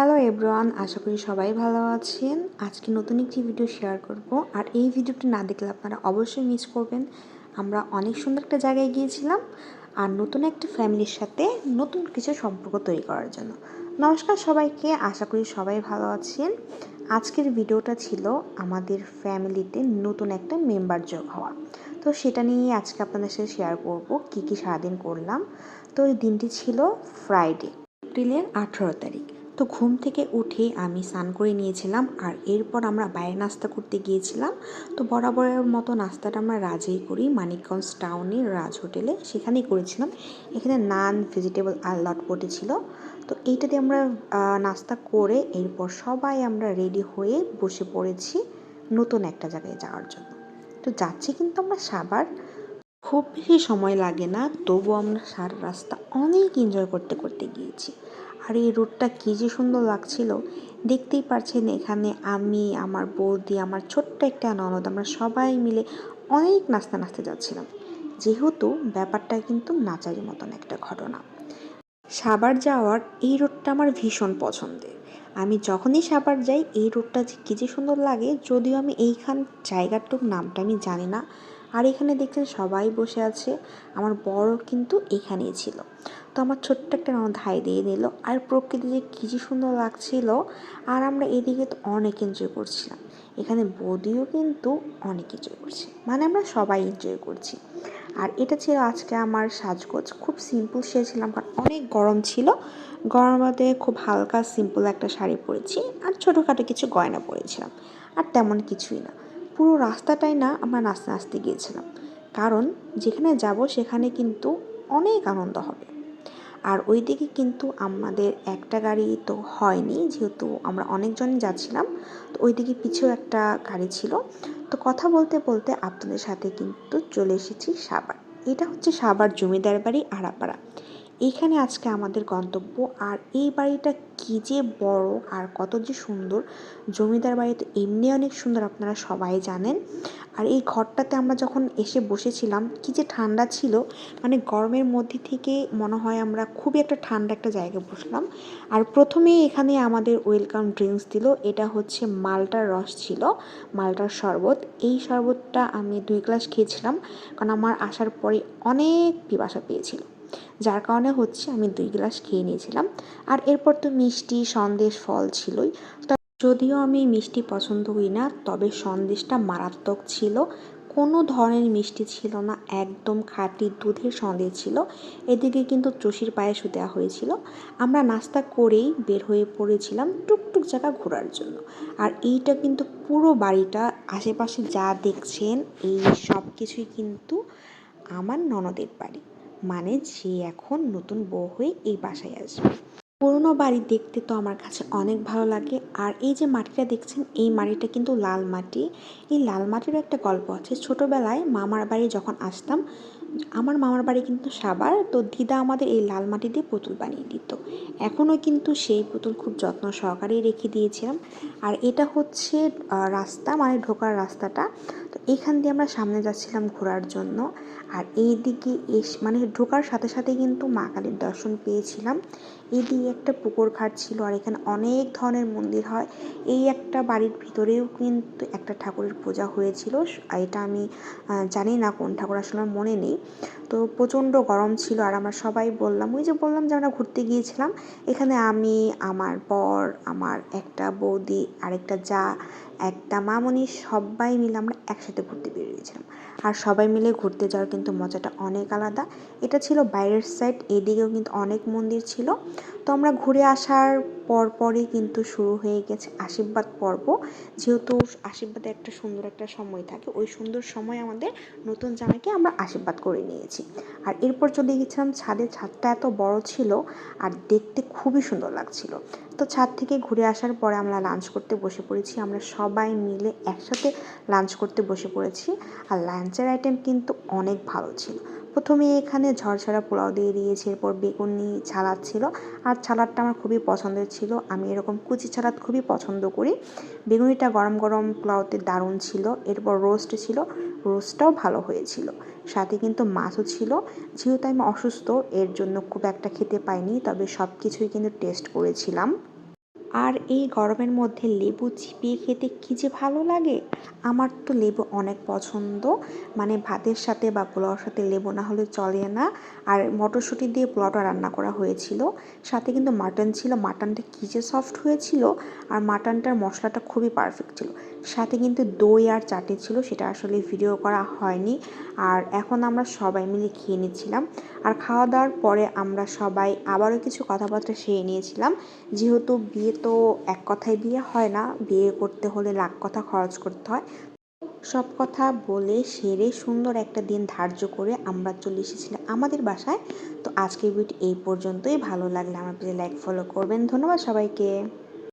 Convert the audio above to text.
Hello everyone, আশা করি সবাই ভালো আছেন। আজকে নতুন একটি ভিডিও শেয়ার করব, আর এই ভিডিওটি না দেখলে আপনারা অবশ্যই মিস করবেন। আমরা অনেক সুন্দর একটা জায়গায় গিয়েছিলাম আর নতুন একটা ফ্যামিলির সাথে নতুন কিছু সম্পর্ক তৈরি করার জন্য। নমস্কার সবাইকে, আশা করি সবাই ভালো আছেন। আজকের ভিডিওটা ছিল আমাদের ফ্যামিলিতে নতুন একটা মেম্বার যোগ হওয়া, তো সেটা নিয়ে আজকে আপনাদের সাথে শেয়ার করব কী কী সারাদিন করলাম। তো এই দিনটি ছিল ফ্রাইডে, এপ্রিলের 18 তারিখ। তো ঘুম থেকে উঠে আমি স্নান করে নিয়েছিলাম, আর এরপর আমরা বাইরে নাস্তা করতে গিয়েছিলাম। তো বরাবরের মতো নাস্তাটা আমরা রাজেই করি, মানিকগঞ্জ টাউনের রাজ হোটেলে, সেখানেই করেছিলাম। এখানে নান, ভেজিটেবল আর লটপটি ছিল। তো এইটাতে আমরা নাস্তা করে এরপর সবাই আমরা রেডি হয়ে বসে পড়েছি নতুন একটা জায়গায় যাওয়ার জন্য। তো যাচ্ছি কিন্তু আমরা সাভার। খুব বেশি সময় লাগে না, তবুও আমরা সারা রাস্তা অনেক এনজয় করতে করতে গিয়েছি। আর এই রোডটা কী যে সুন্দর লাগছিল, দেখতেই পারছেন। এখানে আমি, আমার বৌদি, আমার ছোট্ট একটা ননদ, আমরা সবাই মিলে অনেক নাচতে নাচতে যাচ্ছিলাম। যেহেতু ব্যাপারটা কিন্তু নাচারি মতন একটা ঘটনা। সাভার যাওয়ার এই রোডটা আমার ভীষণ পছন্দের। আমি যখনই সাভার যাই এই রোডটা যে কী যে সুন্দর লাগে, যদিও আমি এইখান জায়গাটার নামটা আমি জানি না। আর এখানে দেখছেন সবাই বসে আছে, আমার বড় কিন্তু এখানেই ছিল। তো আমার ছোট্ট একটা ননদ হাই দিয়ে নিল, আর প্রকৃতি যে কী যে সুন্দর লাগছিল। আর আমরা এদিকে তো অনেক এনজয় করছিলাম, এখানে বৌদিও কিন্তু অনেক এনজয় করছে, মানে আমরা সবাই এনজয় করছি। আর এটা ছিল আজকে আমার সাজগোজ, খুব সিম্পল সেজেছিলাম কারণ অনেক গরম ছিল। গরমে খুব হালকা সিম্পল একটা শাড়ি পরেছি আর ছোটোখাটো কিছু গয়না পরেছিলাম, আর তেমন কিছুই না। পুরো রাস্তাটাই না আমরা নাচতে নাচতে গিয়েছিলাম, কারণ যেখানে যাব সেখানে কিন্তু অনেক আনন্দ হবে। আর ওই দিকে কিন্তু আমাদের একটা গাড়ি তো হয়নি, যেহেতু আমরা অনেকজনই যাচ্ছিলাম। তো ওই দিকে পিছেও একটা গাড়ি ছিল। তো কথা বলতে বলতে আপনাদের সাথে কিন্তু চলে এসেছি সাভার। এটা হচ্ছে সাভার জমিদার বাড়ি আড়াপাড়া। এইখানে আজকে আমাদের গন্তব্য। আর এই বাড়িটা কী যে বড় আর কত যে সুন্দর। জমিদার বাড়ি তো এমনি অনেক সুন্দর, আপনারা সবাই জানেন। আর এই ঘরটাতে আমরা যখন এসে বসেছিলাম, কী যে ঠান্ডা ছিল, মানে গরমের মধ্যে থেকে মনে হয় আমরা খুবই একটা ঠান্ডা একটা জায়গায় বসলাম। আর প্রথমেই এখানে আমাদের ওয়েলকাম ড্রিঙ্কস দিল, এটা হচ্ছে মালটার রস ছিল, মালটার শরবত। এই শরবতটা আমি 2 গ্লাস খেয়েছিলাম, কারণ আমার আসার পরে অনেক পিপাসা পেয়েছিল, যার কারণে হচ্ছে আমি 2 গ্লাস খেয়ে নিয়েছিলাম। আর এরপর তো মিষ্টি, সন্দেশ, ফল ছিলই। যদিও আমি মিষ্টি পছন্দ করি না, তবে সন্দেশটা মারাত্মক ছিল। কোনো ধরনের মিষ্টি ছিল না, একদম খাঁটি দুধের সন্দেশ ছিল। এদিকে কিন্তু চষির পায়েসও দেওয়া হয়েছিল। আমরা নাস্তা করেই বের হয়ে পড়েছিলাম টুকটুক জায়গা ঘোরার জন্য। আর এইটা কিন্তু পুরো বাড়িটা, আশেপাশে যা দেখছেন এই সব কিছুই কিন্তু আমার ননদের বাড়ি, মানে যে এখন নতুন বউ হয়ে এই বাসায় আসবে। পুরোনো বাড়ি দেখতে তো আমার কাছে অনেক ভালো লাগে। আর এই যে মাটিটা দেখছেন, এই মাটিটা কিন্তু লাল মাটি। এই লাল মাটিরও একটা গল্প আছে। ছোটোবেলায় মামার বাড়ি যখন আসতাম, আমার মামার বাড়ি কিন্তু সাভার, তো দিদা আমাদের এই লাল মাটি দিয়ে পুতুল বানিয়ে দিত। এখনও কিন্তু সেই পুতুল খুব যত্ন সহকারেই রেখে দিয়েছিলাম। আর এটা হচ্ছে রাস্তা, মানে ঢোকার রাস্তাটা। তো এইখান দিয়ে আমরা সামনে যাচ্ছিলাম ঘোরার জন্য। আর এই দিকে মানে ঢোকার সাথে সাথে কিন্তু মা কালীর দর্শন পেয়েছিলাম। এদিকে একটা পুকুর ঘাট ছিল, আর এখানে অনেক ধরনের মন্দির হয়। এই একটা বাড়ির ভিতরেও কিন্তু একটা ঠাকুরের পূজা হয়েছিল, এটা আমি জানি না কোন ঠাকুর, আসলে আমার মনে নেই। তো প্রচণ্ড গরম ছিল, আর আমরা সবাই ওই যে বললাম যে আমরা ঘুরতে গিয়েছিলাম। এখানে আমি, আমার বর, আমার একটা বৌদি, আরেকটা যা, একটা মামনি, সবাই মিলে আমরা একসাথে ঘুরতে বেরিয়েছিলাম। আর সবাই মিলে ঘুরতে যাওয়ার কিন্তু মজাটা অনেক আলাদা। এটা ছিল বাইরের সাইড, এদিকেও কিন্তু অনেক মন্দির ছিল। তো আমরা ঘুরে আসার পরপরই কিন্তু শুরু হয়ে গেছে আশীর্বাদ পর্ব। যেহেতু আশীর্বাদে একটা সুন্দর একটা সময় থাকে, ওই সুন্দর সময় আমাদের নতুন জামাইকে আমরা আশীর্বাদ করে নিয়েছি। আর এরপর চলে গেছিলাম ছাদে। ছাদটা এত বড় ছিল আর দেখতে খুবই সুন্দর লাগছিল। তো ছাদ থেকে ঘুরে আসার পরে আমরা লাঞ্চ করতে বসে পড়েছি, আমরা সবাই মিলে একসাথে লাঞ্চ করতে বসে পড়েছি। আর লাঞ্চের আইটেম কিন্তু অনেক ভালো ছিল। প্রথমে এখানে ঝরঝরা পোলাও দিয়ে দিয়েছে, এরপর বেগুনি ছালাদ ছিল। আর ছালাদটা আমার খুবই পছন্দের ছিল, আমি এরকম কুচি ছালাদ খুবই পছন্দ করি। বেগুনিটা গরম গরম পোলাওতে দারুণ ছিল। এরপর রোস্ট ছিল, রোস্টটাও ভালো হয়েছিল। সাথে কিন্তু মাছও ছিল। যেহেতু আমি অসুস্থ, এর জন্য খুব একটা খেতে পাইনি, তবে সব কিছুই কিন্তু টেস্ট করেছিলাম। আর এই গরমের মধ্যে লেবু চিপিয়ে খেতে কী যে ভালো লাগে। আমার তো লেবু অনেক পছন্দ, মানে ভাতের সাথে বা পোলাওর সাথে লেবু না হলে চলে না। আর মটরশুঁটি দিয়ে পোলাওটা রান্না করা হয়েছিল, সাথে কিন্তু মাটন ছিল। মাটনটা কী যে সফট হয়েছিল, আর মাটনটার মশলাটা খুবই পারফেক্ট ছিল। সাথে কিন্তু দই আর চাটনি ছিল, সেটা আসলে ভিডিও করা হয়নি। আর এখন আমরা সবাই মিলে খেয়ে নিচ্ছিলাম। আর খাওয়া দাওয়ার পরে আমরা সবাই আবারও কিছু কথাবার্তা সেরে নিয়েছিলাম, যেহেতু বিয়ে তো এক কথায় বিয়ে হয় না, বিয়ে করতে হলে লাখ কথা খরচ করতে হয়। সব কথা বলে সেরে সুন্দর একটা দিন ধার্য করে আমরা চলে এসেছিলাম আমাদের বাসায়। তো আজকের ভিডিও এই পর্যন্তই। ভালো লাগলে আমার পেজে লাইক ফলো করবেন। ধন্যবাদ সবাইকে।